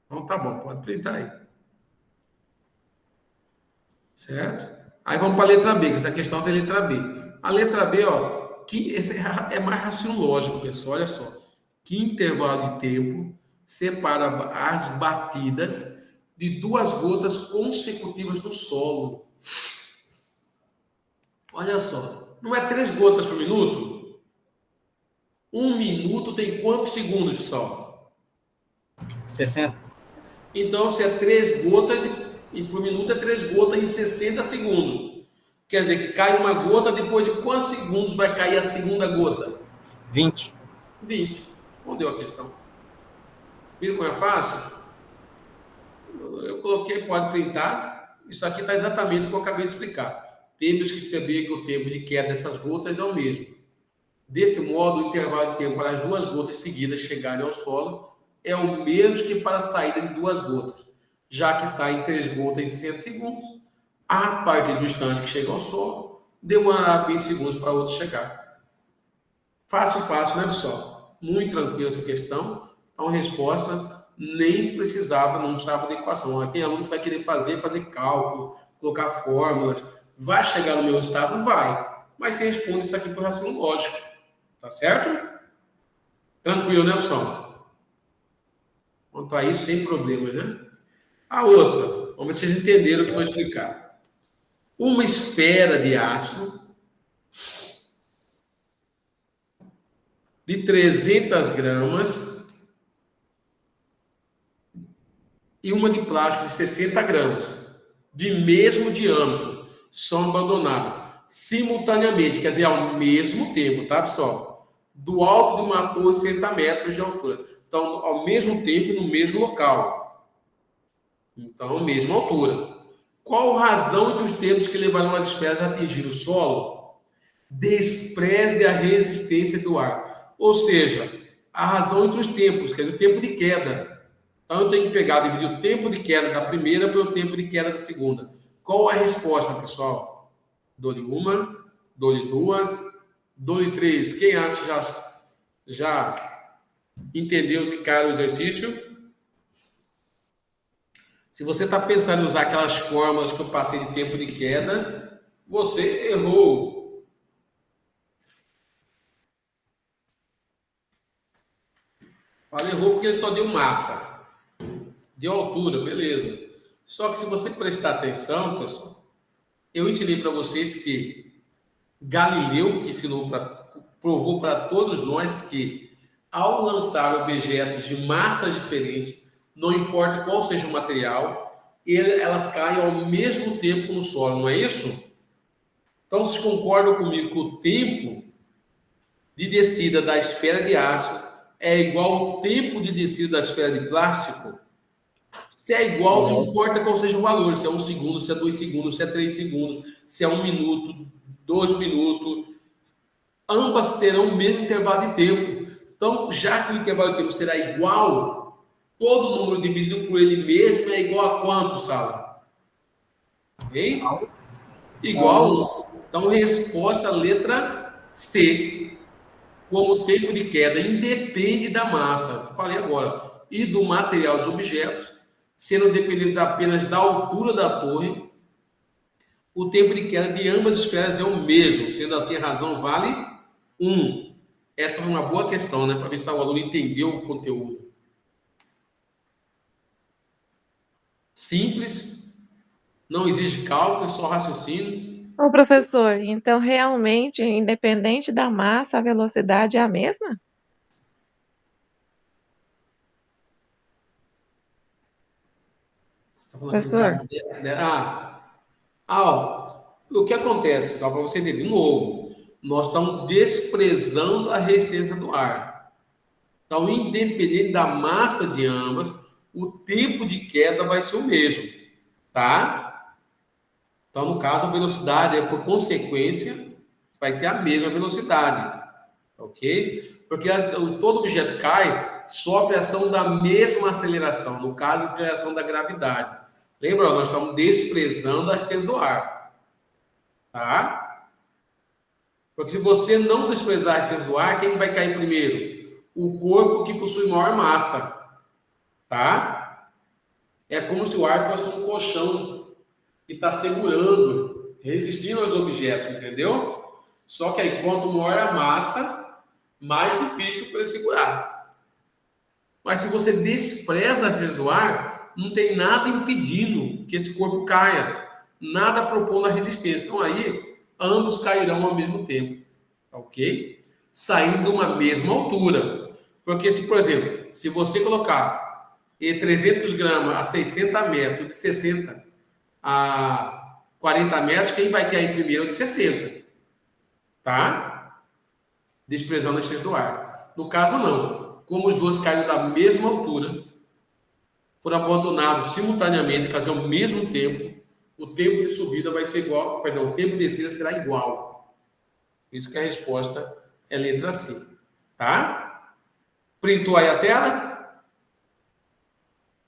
Então tá bom, pode printar aí. Certo? Aí vamos para a letra B, que essa questão tem letra B. A letra B, ó, esse é mais raciocínio lógico, pessoal, olha só. Que intervalo de tempo separa as batidas de 2 gotas consecutivas no solo? Olha só, não é 3 gotas por minuto? 1 minuto tem quantos segundos, pessoal? 60. Então, se é 3 gotas, e por minuto é 3 gotas em 60 segundos. Quer dizer que cai uma gota, depois de quantos segundos vai cair a segunda gota? 20. 20. Respondeu a questão. Viram como é fácil? Eu coloquei, pode printar. Isso aqui está exatamente o que eu acabei de explicar. Temos que saber que o tempo de queda dessas gotas é o mesmo. Desse modo, o intervalo de tempo para as 2 gotas seguidas chegarem ao solo é o mesmo que para a saída de 2 gotas, já que saem 3 gotas em 60 segundos. A partir do instante que chega ao solo, demorará 20 segundos para o outro chegar. Fácil, né, pessoal? Muito tranquilo essa questão. Então, a resposta nem precisava, não precisava de equação. Tem aluno que vai querer fazer cálculo, colocar fórmulas. Vai chegar no meu estado? Vai. Mas você responde isso aqui por raciocínio lógico. Tá certo? Tranquilo, né, pessoal? Quanto a isso, sem problemas, né? A outra, vamos ver se vocês entenderam o que eu vou explicar. Uma esfera de aço de 300 gramas e uma de plástico de 60 gramas, de mesmo diâmetro, são abandonadas simultaneamente, quer dizer, ao mesmo tempo, tá, pessoal? Do alto de uma torre, 60 metros de altura. Então, ao mesmo tempo, no mesmo local. Então, mesma altura. Qual a razão entre os tempos que levarão as esferas a atingir o solo? Despreze a resistência do ar. Ou seja, a razão entre os tempos, quer dizer, o tempo de queda. Então, eu tenho que pegar, dividir o tempo de queda da primeira pelo tempo de queda da segunda. Qual a resposta, pessoal? Dou-lhe uma, dou-lhe duas, dou-lhe três. Quem acha já entendeu de cara o exercício? Se você está pensando em usar aquelas fórmulas que eu passei de tempo de queda, você errou. Fala, errou porque ele só deu massa. Deu altura, beleza. Só que se você prestar atenção, pessoal, eu ensinei para vocês que Galileu, que provou para todos nós que ao lançar objetos de massas diferentes, não importa qual seja o material, elas caem ao mesmo tempo no solo, não é isso? Então, vocês concordam comigo que o tempo de descida da esfera de aço é igual ao tempo de descida da esfera de plástico? Se é igual, não importa qual seja o valor, se é 1 segundo, se é 2 segundos, se é 3 segundos, se é 1 minuto, 2 minutos, ambas terão o mesmo intervalo de tempo. Então, já que o intervalo de tempo será igual, todo número dividido por ele mesmo é igual a quanto, Sala? Ok? Igual a 1. Então, resposta letra C. Como o tempo de queda independe da massa, falei agora, e do material dos objetos, sendo dependentes apenas da altura da torre, o tempo de queda de ambas as esferas é o mesmo, sendo assim a razão vale 1. Essa foi uma boa questão, né? Para ver se o aluno entendeu o conteúdo. Simples, não exige cálculo, é só raciocínio. Ô, professor, então realmente, independente da massa, a velocidade é a mesma? Você está falando Professor? o que acontece, para você entender, de novo, nós estamos desprezando a resistência do ar. Então, independente da massa de ambas, o tempo de queda vai ser o mesmo, tá? Então, no caso, a velocidade, por consequência, vai ser a mesma velocidade, ok? Porque todo objeto cai sofre a ação da mesma aceleração, no caso, a aceleração da gravidade. Lembra, nós estamos desprezando a resistência do ar. Tá? Porque se você não desprezar a resistência do ar, quem que vai cair primeiro? O corpo que possui maior massa. Tá? É como se o ar fosse um colchão que está segurando, resistindo aos objetos, entendeu? Só que aí, quanto maior a massa, mais difícil para ele segurar. Mas se você despreza a resistência do ar, não tem nada impedindo que esse corpo caia, nada propondo a resistência. Então aí, ambos cairão ao mesmo tempo, ok? Saindo de uma mesma altura. Porque se, por exemplo, se você colocar 300 gramas a 60 metros, de 60 a 40 metros, quem vai cair primeiro é o de 60. Tá? Desprezando a resistência do ar. No caso, não. Como os dois caíram da mesma altura, foram abandonados simultaneamente, quer dizer, ao mesmo tempo, o tempo de subida vai ser igual, perdão, o tempo de descida será igual. Por isso que a resposta é letra C. Tá? Printou aí a tela?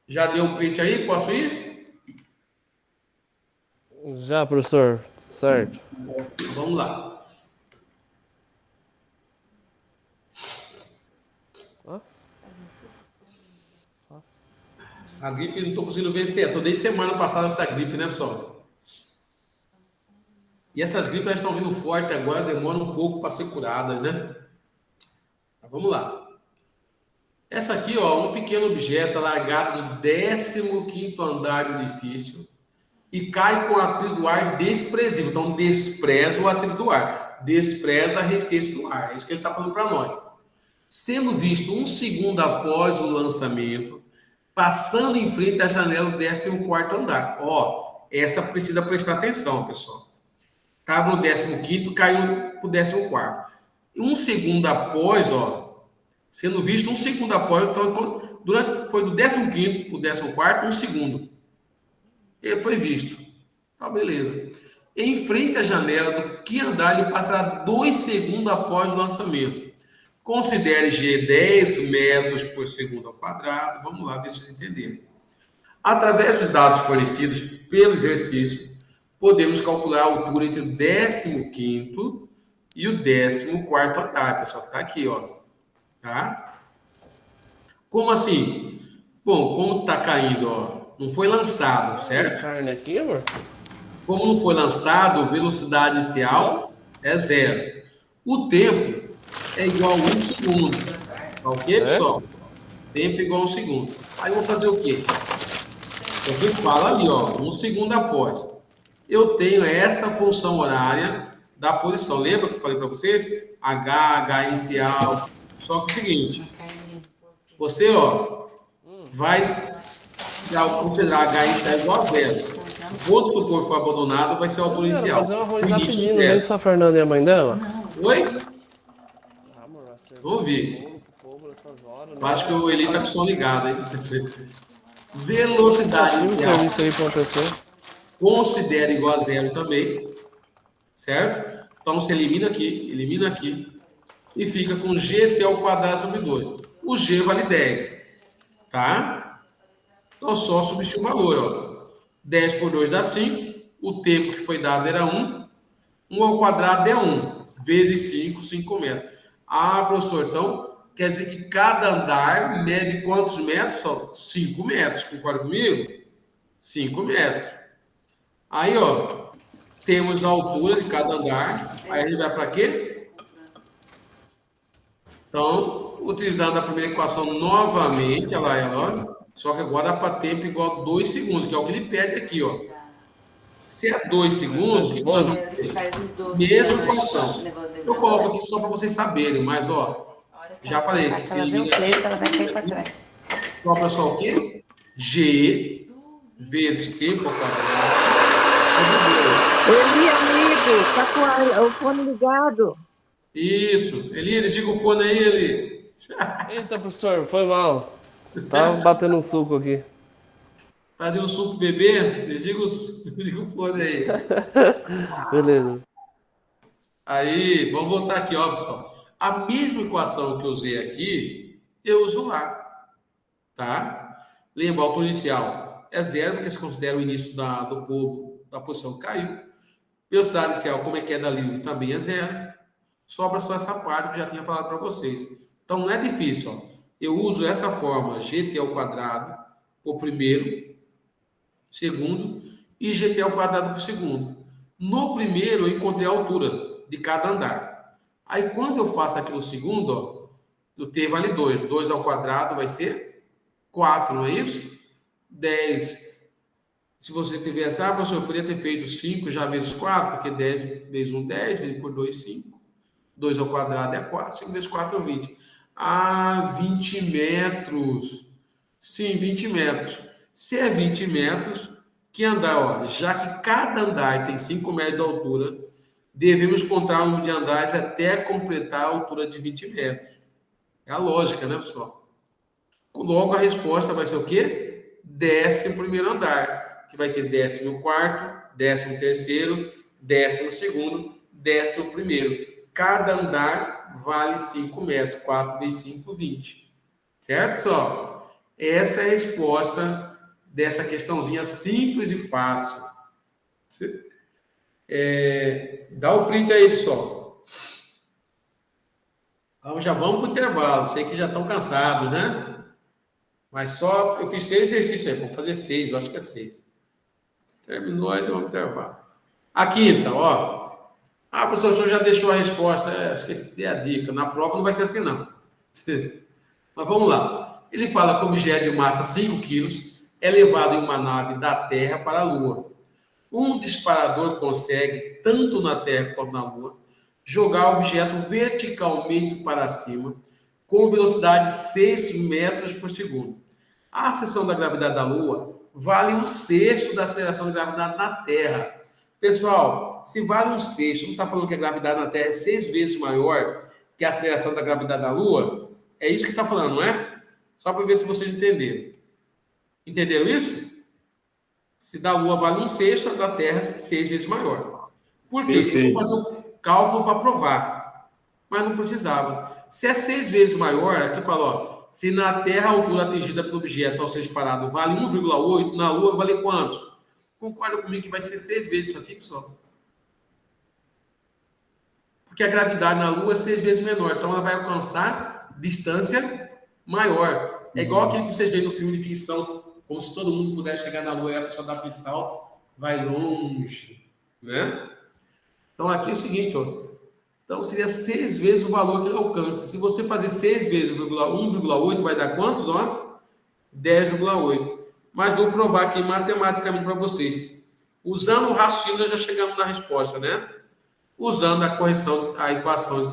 Já deu um print aí? Posso ir? Já, professor. Certo. Vamos lá. A gripe não estou conseguindo vencer. Estou desde semana passada com essa gripe, né, pessoal? E essas gripes elas estão vindo forte agora, demoram um pouco para ser curadas, né? Mas vamos lá. Essa aqui, ó, um pequeno objeto largado do 15º andar do edifício e cai com atrito do ar desprezível. Então, despreza o atrito do ar. Despreza a resistência do ar. É isso que ele está falando para nós. Sendo visto um segundo após o lançamento, passando em frente à janela do 14º andar. Ó, essa precisa prestar atenção, pessoal. Estava no 15º, caiu para o 14º. Um segundo após, ó, sendo visto um segundo após, então, foi do 15º para o 14º, um segundo. Ele foi visto. Tá, beleza. Em frente à janela do que andar, ele passará 2 segundos após o lançamento. Considere G 10 metros por segundo ao quadrado. Vamos lá, ver se vocês entenderam. Através dos dados fornecidos pelo exercício, podemos calcular a altura entre o 15º e o 14º andar, pessoal, que está aqui, ó. Tá? Como assim? Bom, como está caindo, ó, não foi lançado, certo? Carne aqui, amor? Como não foi lançado, velocidade inicial é 0. O tempo é igual a 1 segundo. Tá ok, pessoal? Tempo igual a 1 segundo. Aí eu vou fazer o quê? Porque fala ali, ó, 1 segundo após. Eu tenho essa função horária da posição. Lembra que eu falei para vocês? H inicial. Só que é o seguinte, você, ó, vai considerar H inicial igual a 0. Quando o corpo for abandonado, vai ser a altura inicial. Fazer um arroz rapidinho, não é só a Fernanda e a mãe dela? Oi? Amor, Vamos ver. Horas, Acho que o Eli tá com o som ligado aí. Velocidade inicial. Isso aí pra acontecer. Considera igual a 0 também. Certo? Então você elimina aqui e fica com GT ao quadrado sobre 2. O G vale 10. Tá? Então só substituir o valor, ó. 10 por 2 dá 5. O tempo que foi dado era 1. 1 ao quadrado é 1. Vezes 5, 5 metros. Ah, professor, então quer dizer que cada andar mede quantos metros? Só 5 metros. Concorda comigo? 5 metros. Aí, ó, temos a altura de cada andar. Aí a gente vai para quê? Então, utilizando a primeira equação novamente, olha lá, ela, só que agora para tempo igual a 2 segundos, que é o que ele pede aqui, ó. Se é 2 segundos, o que nós vamos ter? Mesma equação. Eu coloco aqui só para vocês saberem, mas, ó, já falei que se elimina aqui, sobra só o quê? G vezes tempo ao quadrado. Eli, amigo, tá com o fone ligado. Isso. Eli, desliga o fone aí, Eli. Eita, professor, foi mal. Tava batendo um suco aqui. Fazendo suco pro bebê, desliga o fone aí. Beleza. Aí, vamos voltar aqui, ó, pessoal. A mesma equação que eu usei aqui, eu uso lá, tá? Lembra, a altura inicial é 0, porque se considera o início do pulo, da posição que caiu. Velocidade inicial, como é queda livre, também é 0. Sobra só essa parte que eu já tinha falado para vocês. Então, não é difícil, ó. Eu uso essa forma GT ao quadrado por primeiro, segundo, e GT ao quadrado por segundo. No primeiro, eu encontrei a altura de cada andar. Aí, quando eu faço aqui no segundo, ó, o T vale 2. 2 ao quadrado vai ser 4, não é isso? 10. Se você tivesse, professor, eu poderia ter feito 5 já vezes 4, porque 10 vezes 1, 10, vezes por 2, 5. 2 ao quadrado é 4, 5 vezes 4 é 20. 20 metros. Sim, 20 metros. Se é 20 metros, que andar, ó, já que cada andar tem 5 metros de altura, devemos contar o número de andares até completar a altura de 20 metros. É a lógica, né, pessoal? Logo, a resposta vai ser o quê? 11º andar, que vai ser 14º, 13º, 12º, 11º. Cada andar vale 5 metros. 4 vezes 5, 20. Certo, pessoal? Essa é a resposta dessa questãozinha simples e fácil. Dá o print aí, pessoal. Então, já vamos para o intervalo. Sei que já estão cansados, né? Mas só... Eu fiz 6 exercícios aí. Vamos fazer 6. Eu acho que é 6. Terminou, aí vamos para o intervalo. A quinta, ó. Professor, o senhor já deixou a resposta. Acho que essa é a dica. Na prova não vai ser assim, não. Mas vamos lá. Ele fala que o objeto de massa 5 quilos é levado em uma nave da Terra para a Lua. Um disparador consegue, tanto na Terra quanto na Lua, jogar o objeto verticalmente para cima com velocidade de 6 metros por segundo. A aceleração da gravidade da Lua vale 1/6 da aceleração da gravidade na Terra. Pessoal, se vale 1/6, não está falando que a gravidade na Terra é 6 vezes maior que a aceleração da gravidade da Lua? É isso que está falando, não é? Só para ver se vocês entenderam. Entenderam isso? Se da Lua vale 1/6, a da Terra 6 vezes maior. Por quê? Eu vou fazer um cálculo para provar. Mas não precisava. Se é 6 vezes maior, aqui fala, ó, se na Terra a altura atingida pelo objeto ao ser disparado vale 1,8, na Lua vale quanto? Concorda comigo que vai ser 6 vezes isso aqui, pessoal? Porque a gravidade na Lua é 6 vezes menor. Então ela vai alcançar distância maior. É igual aquilo que vocês veem no filme de ficção, como se todo mundo pudesse chegar na Lua e a pessoa dá aquele salto, vai longe, né? Então aqui é o seguinte, ó. Então seria 6 vezes o valor que ele alcança. Se você fazer 6 vezes 1,8, vai dar quantos, ó? 10,8. Mas vou provar aqui matematicamente para vocês. Usando o raciocínio, nós já chegamos na resposta, né? Usando a correção, a equação de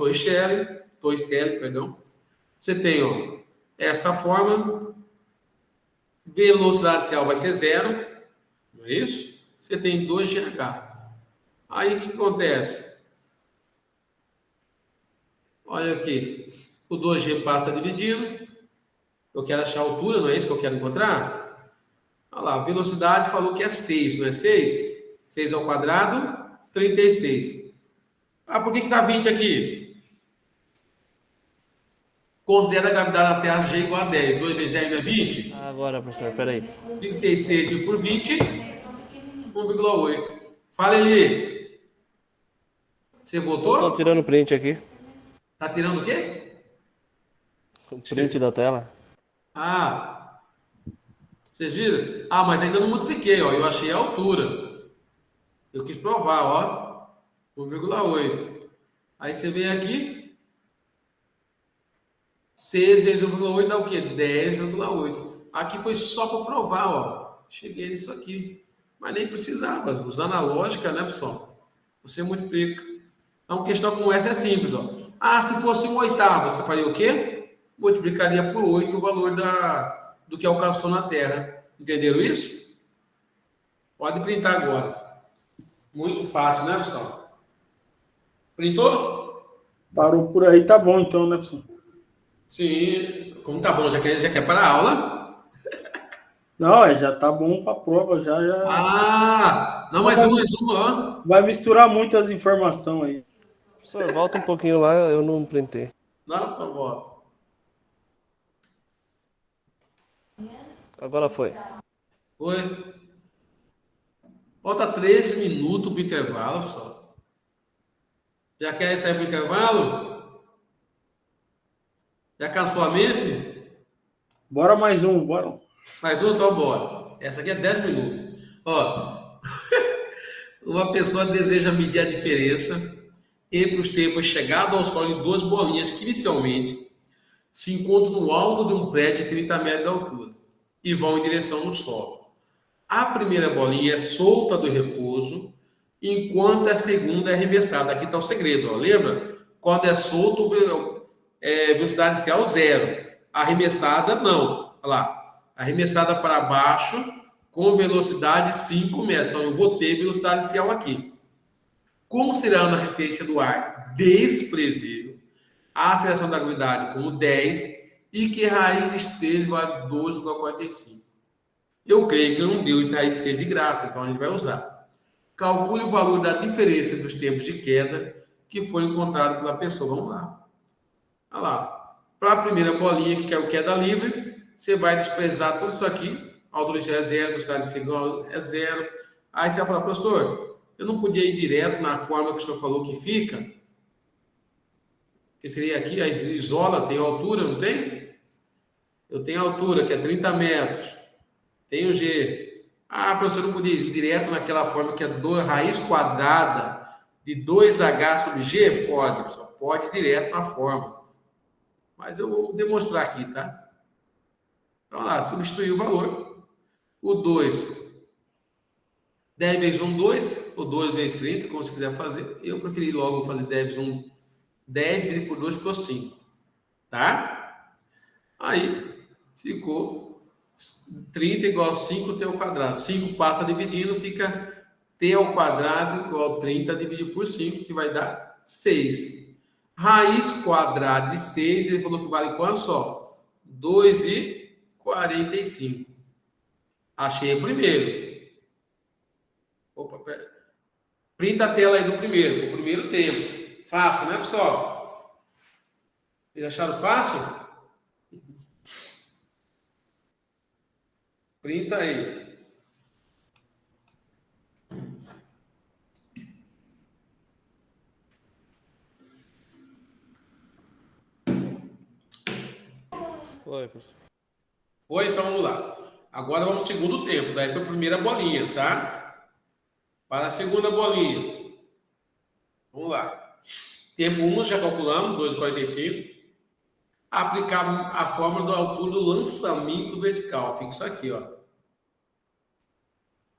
Torricelli, perdão. Você tem, ó, essa fórmula. Velocidade inicial vai ser 0, não é isso? Você tem 2GH. Aí o que acontece? Olha aqui. O 2G passa dividindo. Eu quero achar a altura, não é isso que eu quero encontrar? Olha lá, velocidade falou que é 6, não é 6? 6 ao quadrado, 36. Por que está 20 aqui? Considera a gravidade da Terra G igual a 10. 2 vezes 10 não é 20? Agora, professor, peraí. 36 por 20, 1,8. Fala, Eli. Você votou? Estou tirando print aqui. Tá tirando o quê? O print da tela. Vocês viram? Mas ainda não multipliquei, ó. Eu achei a altura. Eu quis provar, ó. 1,8. Aí você vem aqui. 6 vezes 1,8 dá o quê? 10,8. Aqui foi só para provar, ó. Cheguei nisso aqui. Mas nem precisava. Usando a lógica, né, pessoal? Você multiplica. Então, questão como essa é simples, ó. Se fosse 1/8, você faria o quê? Multiplicaria por 8 o valor do que alcançou na Terra. Entenderam isso? Pode printar agora. Muito fácil, né, pessoal? Printou? Parou por aí, tá bom então, né, pessoal? Sim. Como tá bom? Já quer parar a aula? Não, já tá bom pra prova, já. Não, mais uma, ó. Vai misturar muitas informações aí. Professor, volta um pouquinho lá, eu não printei. Não, então volta. Agora foi. Foi. Falta 13 minutos para o intervalo só. Já quer sair para o intervalo? Já cansou a mente? Bora mais um, bora. Mais um, então bora. Essa aqui é 10 minutos. Ó, uma pessoa deseja medir a diferença entre os tempos chegado ao solo de duas bolinhas que inicialmente se encontram no alto de um prédio de 30 metros de altura e vão em direção no solo. A primeira bolinha é solta do repouso, enquanto a segunda é arremessada. Aqui está o segredo, ó. Lembra? Quando é solto, velocidade inicial 0. Arremessada, não. Olha lá. Arremessada para baixo com velocidade 5 metros. Então, eu vou ter velocidade inicial aqui. Considerando a resistência do ar desprezível, a aceleração da gravidade como 10 e que raiz de 6 igual a 12,45. Eu creio que ele não deu isso raiz de 6 de graça, então a gente vai usar. Calcule o valor da diferença dos tempos de queda que foi encontrado pela pessoa. Vamos lá. Olha lá. Para a primeira bolinha, que é o queda livre, você vai desprezar tudo isso aqui. A altura é 0, velocidade é 0. Aí você vai falar, professor, eu não podia ir direto na forma que o senhor falou que fica? Que seria aqui, a isola tem altura, não tem? Eu tenho a altura, que é 30 metros. Tem o G. Ah, professor, não podia ir direto naquela forma que é raiz quadrada de 2H sobre G? Pode, pessoal. Pode ir direto na forma. Mas eu vou demonstrar aqui, tá? Então, lá, substituir o valor. O 2. 10 vezes 1, 2. Ou 2 vezes 30, como você quiser fazer. Eu preferi logo fazer 10 vezes 1, 10 dividido por 2 ficou 5. Tá? Aí, ficou 30 igual a 5t ao quadrado. 5 passa dividindo, fica t ao quadrado igual a 30 dividido por 5, que vai dar 6. Raiz quadrada de 6, ele falou que vale quanto só? 2,45. Achei o primeiro. Opa, pera. Printa a tela aí do primeiro, o primeiro tempo. Fácil, né, pessoal? Vocês acharam fácil? Printa aí. Foi, professor. Foi, então vamos lá. Agora vamos ao segundo tempo. Daí foi a primeira bolinha, tá? Para a segunda bolinha. Vamos lá. Tempo 1 já calculamos, 2,45. Aplicar a fórmula da altura do lançamento vertical. Fica isso aqui, ó.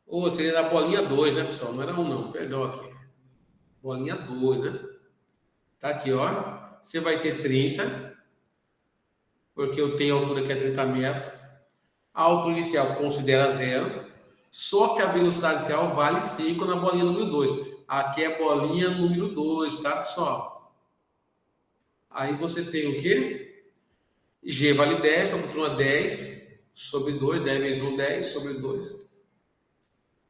Ou seria da bolinha 2, né, pessoal? Não era 1, não. Perdão aqui. Bolinha 2, né? Tá aqui, ó. Você vai ter 30, porque eu tenho a altura que é 30 metros. A altura inicial considera 0. Só que a velocidade inicial vale 5 na bolinha número 2. Aqui é a bolinha número 2, tá, pessoal? Aí você tem o quê? G vale 10, então continua 10 sobre 2, 10 vezes 1, 10 sobre 2.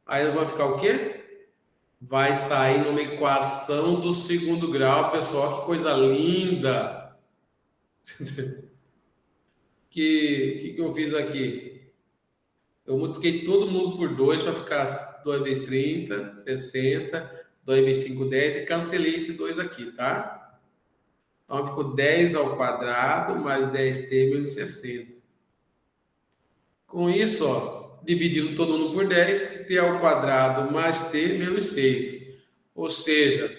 Aí vai ficar o quê? Vai sair numa equação do segundo grau, pessoal, que coisa linda! que eu fiz aqui? Eu multipliquei todo mundo por 2 para ficar 2 vezes 30, 60, 2 vezes 5, 10 e cancelei esse 2 aqui, tá? Então ficou 10 ao quadrado mais 10t menos 60. Com isso, ó, dividindo todo mundo por 10, t ao quadrado mais t menos 6. Ou seja,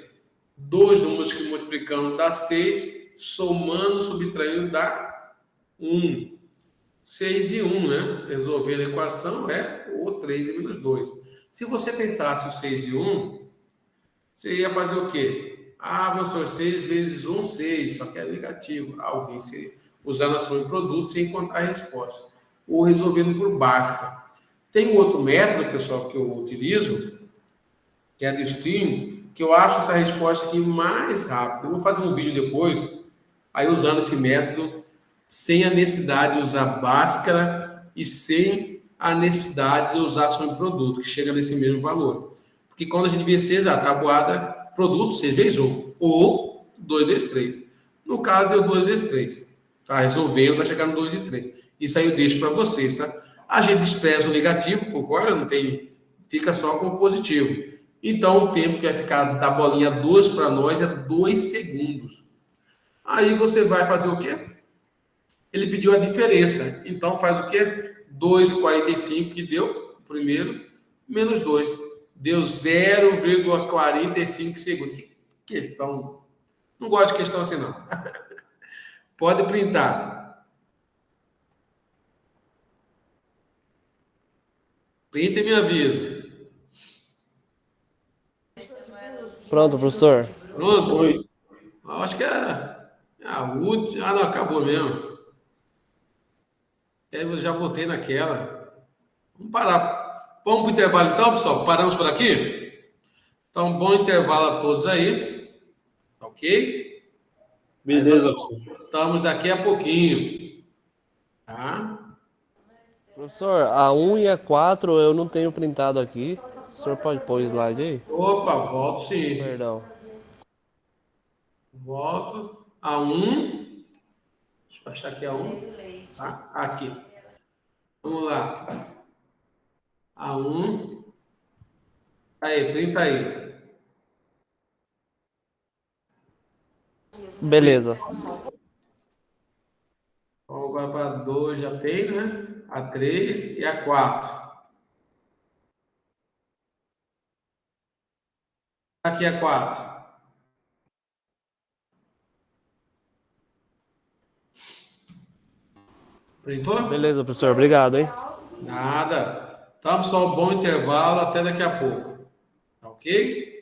dois números que multiplicando dá 6, somando, subtraindo dá 1. 6 e 1, né? Resolvendo a equação é o 3 e menos 2. Se você pensasse o 6 e 1, você ia fazer o quê? Ah, professor, 6 vezes 1, 6, só que é negativo. Alguém usando a soma de produto sem encontrar a resposta. Ou resolvendo por básica. Tem um outro método, pessoal, que eu utilizo, que é do stream, que eu acho essa resposta aqui mais rápida. Eu vou fazer um vídeo depois, aí usando esse método, sem a necessidade de usar Bhaskara e sem a necessidade de usar soma de produto, que chega nesse mesmo valor. Porque quando a gente vê 6, a tabuada, produto 6 vezes 1, ou 2 vezes 3. No caso, deu 2 vezes 3. Tá resolvendo, vai chegar no 2 e 3. Isso aí eu deixo para vocês, tá? A gente despreza o negativo, concorda? Não tem, fica só com o positivo. Então, o tempo que vai ficar da bolinha 2 para nós é 2 segundos. Aí você vai fazer o quê? Ele pediu a diferença. Então, faz o quê? 2,45 que deu, primeiro, menos 2. Deu 0,45 segundos. Que questão. Não gosto de questão assim, não. Pode printar. Printa e me avisa. Pronto, professor. Pronto? Oi. Acho que é a última. Ah, não, acabou mesmo. Eu já voltei naquela. Vamos parar. Vamos para o intervalo então, pessoal? Paramos por aqui? Então, bom intervalo a todos aí. Ok? Beleza, professor. Estamos daqui a pouquinho. Tá? Professor, a 1 e a 4 eu não tenho printado aqui. O senhor pode pôr o slide aí? Opa, volto sim. Perdão. Volto. A 1. Deixa eu achar aqui a 1. Tá? Aqui. Vamos lá. A 1. Aí, printa aí. Beleza. Então, agora para 2 já tem, né? A 3 e a 4. Aqui a 4. Printou? Beleza, professor. Obrigado, hein? Nada. Então, pessoal, bom intervalo. Até daqui a pouco. Tá ok?